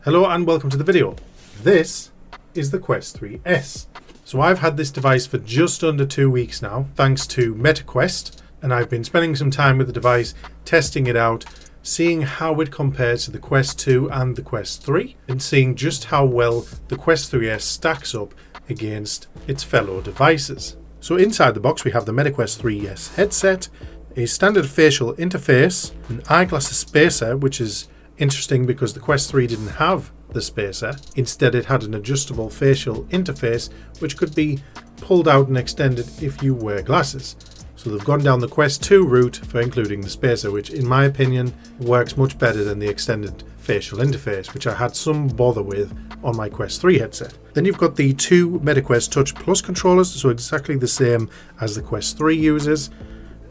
Hello and welcome to the video. This is the Quest 3S. So I've had this device for just under 2 weeks now, thanks to MetaQuest, and I've been spending some time with the device, testing it out, seeing how it compares to the Quest 2 and the Quest 3, and seeing just how well the Quest 3S stacks up against its fellow devices. So inside the box we have the MetaQuest 3S headset, a standard facial interface, an eyeglasses spacer, which is interesting because the Quest 3 didn't have the spacer. Instead it had an adjustable facial interface which could be pulled out and extended if you wear glasses. So they've gone down the Quest 2 route for including the spacer, which in my opinion works much better than the extended facial interface, which I had some bother with on my Quest 3 headset. Then you've got the two MetaQuest Touch Plus controllers, so exactly the same as the Quest 3 uses,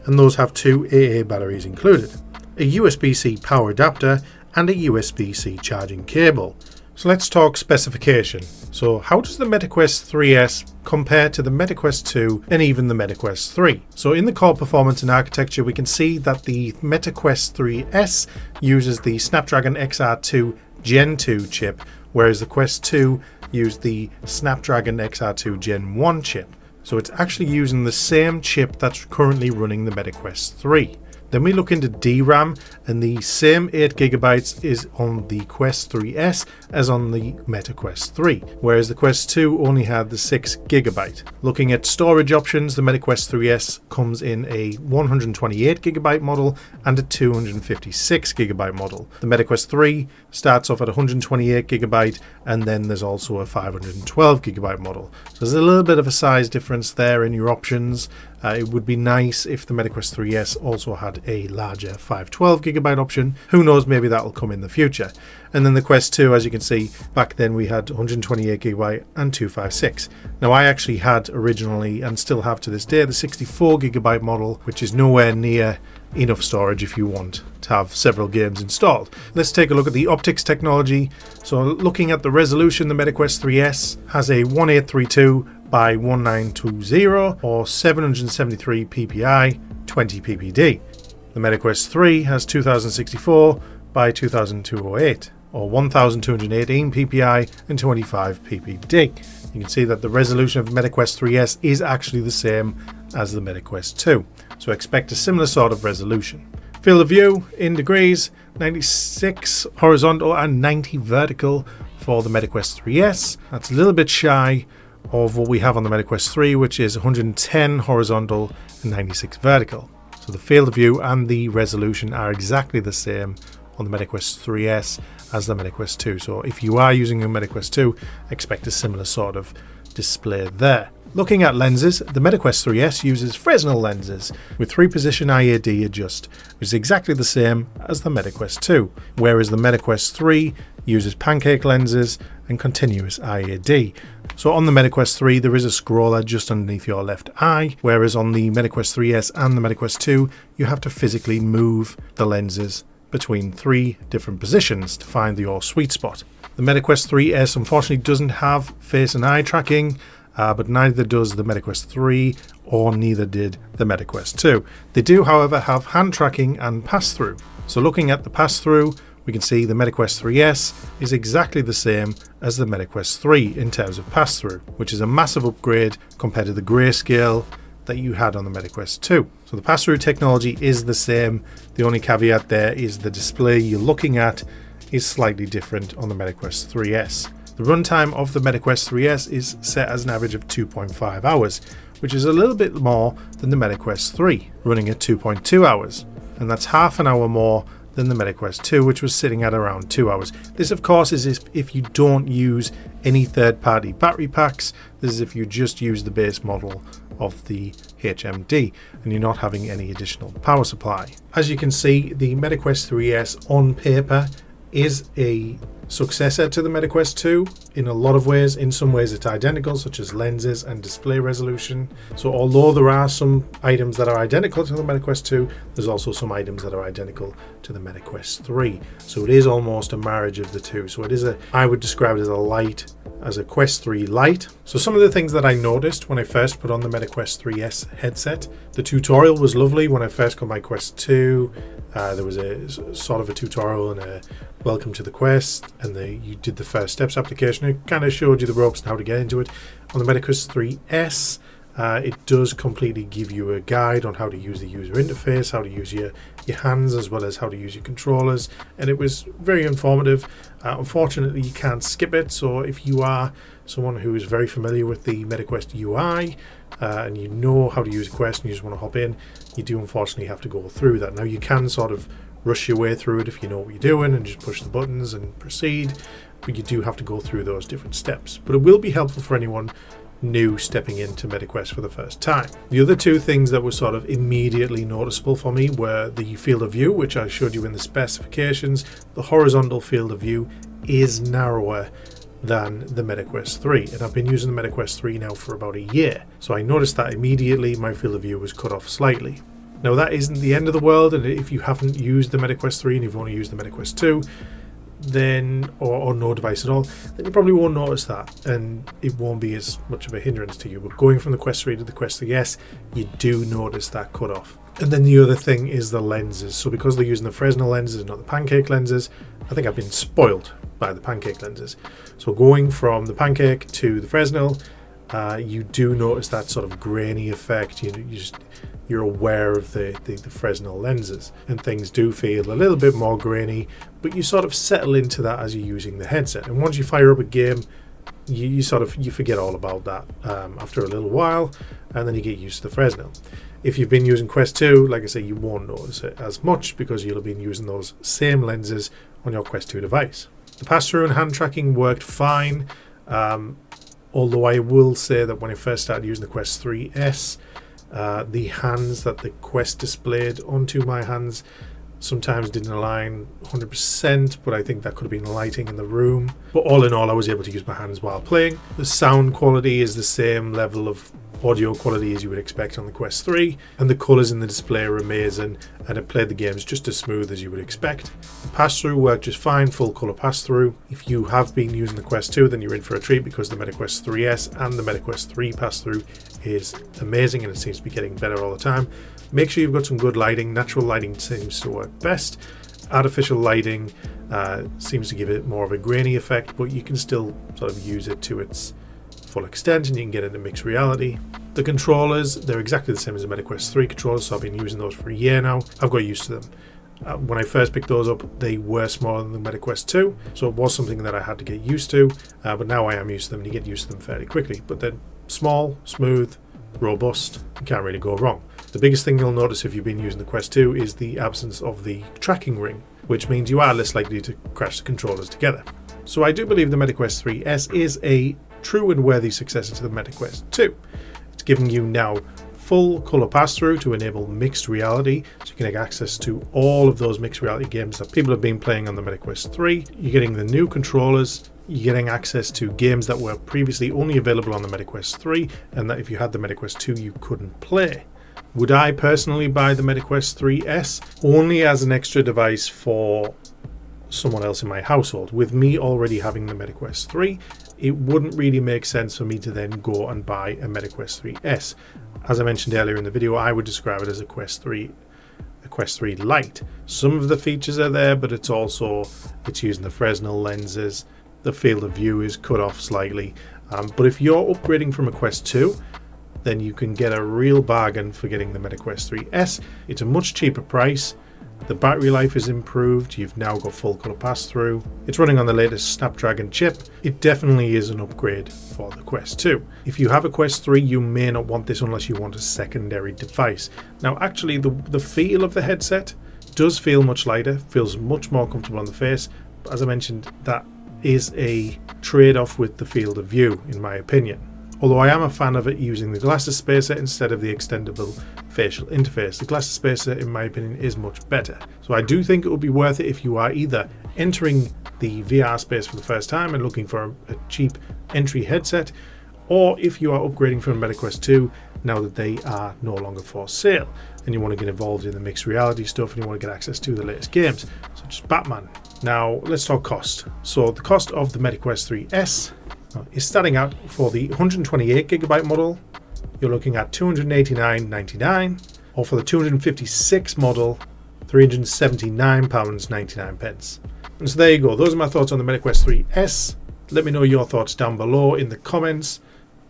and those have two AA batteries included, a USB-C power adapter and a USB-C charging cable. So let's talk specification. So how does the MetaQuest 3S compare to the MetaQuest 2 and even the MetaQuest 3? So in the core performance and architecture we can see that the MetaQuest 3S uses the Snapdragon XR2 Gen 2 chip, whereas the Quest 2 used the Snapdragon XR2 Gen 1 chip. So it's actually using the same chip that's currently running the MetaQuest 3. Then we look into DRAM, and the same 8GB is on the Quest 3S as on the MetaQuest 3, whereas the Quest 2 only had the 6GB. Looking at storage options, the MetaQuest 3S comes in a 128GB model and a 256GB model. The MetaQuest 3 starts off at 128GB, and then there's also a 512GB model. So there's a little bit of a size difference there in your options. It would be nice if the MetaQuest 3S also had a larger 512GB option. Who knows, maybe that will come in the future. And then the Quest 2, as you can see, back then we had 128GB and 256. Now I actually had originally, and still have to this day, the 64GB model, which is nowhere near enough storage if you want to have several games installed. Let's take a look at the optics technology. So looking at the resolution, the MetaQuest 3S has a 1832 by 1920 or 773 ppi, 20 ppd. The MetaQuest 3 has 2064 by 2208 or 1218 ppi and 25 ppd. You can see that the resolution of the MetaQuest 3S is actually the same as the MetaQuest 2, so expect a similar sort of resolution. Field of view in degrees, 96 horizontal and 90 vertical for the MetaQuest 3S. That's a little bit shy of what we have on the MetaQuest 3, which is 110 horizontal and 96 vertical. So the field of view and the resolution are exactly the same on the MetaQuest 3S as the MetaQuest 2. So if you are using a MetaQuest 2, expect a similar sort of display there. Looking at lenses, the MetaQuest 3S uses Fresnel lenses with 3-position IAD adjust, which is exactly the same as the MetaQuest 2, whereas the MetaQuest 3 uses pancake lenses and continuous IAD. So on the MetaQuest 3 there is a scroller just underneath your left eye, whereas on the MetaQuest 3S and the MetaQuest 2 you have to physically move the lenses between 3 different positions to find your sweet spot. The MetaQuest 3S unfortunately doesn't have face and eye tracking, but neither does the MetaQuest 3 or neither did the MetaQuest 2. They do however have hand tracking and pass-through. So looking at the pass-through, we can see the MetaQuest 3S is exactly the same as the MetaQuest 3 in terms of pass-through, which is a massive upgrade compared to the grayscale that you had on the MetaQuest 2. So the pass-through technology is the same. The only caveat there is the display you're looking at is slightly different on the MetaQuest 3S. The runtime of the MetaQuest 3S is set as an average of 2.5 hours, which is a little bit more than the MetaQuest 3, running at 2.2 hours. And that's half an hour more than the MetaQuest 2, which was sitting at around 2 hours. This of course is if you don't use any third-party battery packs. This is if you just use the base model of the HMD and you're not having any additional power supply. As you can see, the MetaQuest 3S on paper is a successor to the MetaQuest 2 in a lot of ways. In some ways it's identical, such as lenses and display resolution. So although there are some items that are identical to the MetaQuest 2, there's also some items that are identical to the MetaQuest 3. So it is almost a marriage of the two. So it is I would describe it as a Quest 3 Lite. So some of the things that I noticed when I first put on the MetaQuest 3S headset, the tutorial was lovely. When I first got my Quest 2, there was a sort of a tutorial and a welcome to the Quest, and you did the first steps application. It kind of showed you the ropes and how to get into it. On the MetaQuest 3S, it does completely give you a guide on how to use the user interface, how to use your hands, as well as how to use your controllers, and it was very informative. Unfortunately, you can't skip it, so if you are someone who is very familiar with the MetaQuest UI and you know how to use a Quest and you just want to hop in, you do unfortunately have to go through that. Now you can sort of rush your way through it if you know what you're doing and just push the buttons and proceed, but you do have to go through those different steps. But it will be helpful for anyone new stepping into MetaQuest for the first time. The other two things that were sort of immediately noticeable for me were the field of view, which I showed you in the specifications. The horizontal field of view is narrower than the MetaQuest 3, and I've been using the MetaQuest 3 now for about a year, so I noticed that immediately my field of view was cut off slightly. Now that isn't the end of the world, and if you haven't used the MetaQuest 3 and you've only used the MetaQuest 2, then or no device at all, then you probably won't notice that, and it won't be as much of a hindrance to you. But going from the Quest 3 to the Quest 3S, you do notice that cut off. And then the other thing is the lenses. So because they're using the Fresnel lenses and not the Pancake lenses, I think I've been spoiled by the Pancake lenses. So going from the Pancake to the Fresnel, you do notice that sort of grainy effect. You're aware of the Fresnel lenses, and things do feel a little bit more grainy, but you sort of settle into that as you're using the headset. And once you fire up a game, you forget all about that after a little while, and then you get used to the Fresnel. If you've been using Quest 2, like I say, you won't notice it as much because you'll have been using those same lenses on your Quest 2 device. The pass-through and hand tracking worked fine, although I will say that when I first started using the Quest 3S, the hands that the Quest displayed onto my hands sometimes didn't align 100%, but I think that could have been lighting in the room. But all in all, I was able to use my hands while playing. The sound quality is the same level of audio quality as you would expect on the Quest 3, and the colours in the display are amazing, and it played the games just as smooth as you would expect. The pass-through worked just fine, full colour pass-through. If you have been using the Quest 2, then you're in for a treat, because the MetaQuest 3S and the MetaQuest 3 pass-through is amazing, and it seems to be getting better all the time. Make sure you've got some good lighting. Natural lighting seems to work best. Artificial lighting seems to give it more of a grainy effect, but you can still sort of use it to its full extent, and you can get into mixed reality. The controllers, they're exactly the same as the MetaQuest 3 controllers, so I've been using those for a year now. I've got used to them. When I first picked those up, they were smaller than the MetaQuest 2, so it was something that I had to get used to, but now I am used to them, and you get used to them fairly quickly. But they're small, smooth, robust, you can't really go wrong. The biggest thing you'll notice if you've been using the Quest 2 is the absence of the tracking ring, which means you are less likely to crash the controllers together. So I do believe the MetaQuest 3S is a true and worthy successor to the MetaQuest 2. It's giving you now full colour pass-through to enable mixed reality, so you can get access to all of those mixed reality games that people have been playing on the MetaQuest 3. You're getting the new controllers, you're getting access to games that were previously only available on the MetaQuest 3, and that if you had the MetaQuest 2 you couldn't play. Would I personally buy the MetaQuest 3S? Only as an extra device for someone else in my household. With me already having the MetaQuest 3, it wouldn't really make sense for me to then go and buy a MetaQuest 3S. As I mentioned earlier in the video, I would describe it as a Quest 3 Lite. Some of the features are there, but it's using the Fresnel lenses. The field of view is cut off slightly. But if you're upgrading from a Quest 2, then you can get a real bargain for getting the MetaQuest 3S. It's a much cheaper price. The battery life is improved. You've now got full color pass-through. It's running on the latest Snapdragon chip. It definitely is an upgrade for the Quest 2. If you have a Quest 3, you may not want this unless you want a secondary device. Now, actually, the feel of the headset does feel much lighter, feels much more comfortable on the face. But as I mentioned, that is a trade-off with the field of view, in my opinion. Although I am a fan of it using the glasses spacer instead of the extendable facial interface. The glasses spacer, in my opinion, is much better. So I do think it will be worth it if you are either entering the VR space for the first time and looking for a cheap entry headset, or if you are upgrading from MetaQuest 2 now that they are no longer for sale and you want to get involved in the mixed reality stuff and you want to get access to the latest games such as Batman. Now let's talk cost. So the cost of the MetaQuest 3S is starting out for the 128GB model, you're looking at £289.99, or for the 256 model, £379.99. And so there you go, those are my thoughts on the MetaQuest 3S. Let me know your thoughts down below in the comments.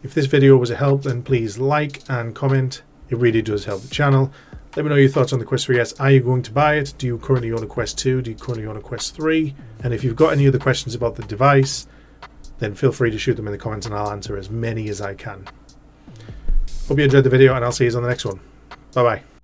If this video was a help, then please like and comment. It really does help the channel. Let me know your thoughts on the Quest 3S. Are you going to buy it? Do you currently own a Quest 2? Do you currently own a Quest 3? And if you've got any other questions about the device, then feel free to shoot them in the comments and I'll answer as many as I can. Hope you enjoyed the video and I'll see you on the next one. Bye bye.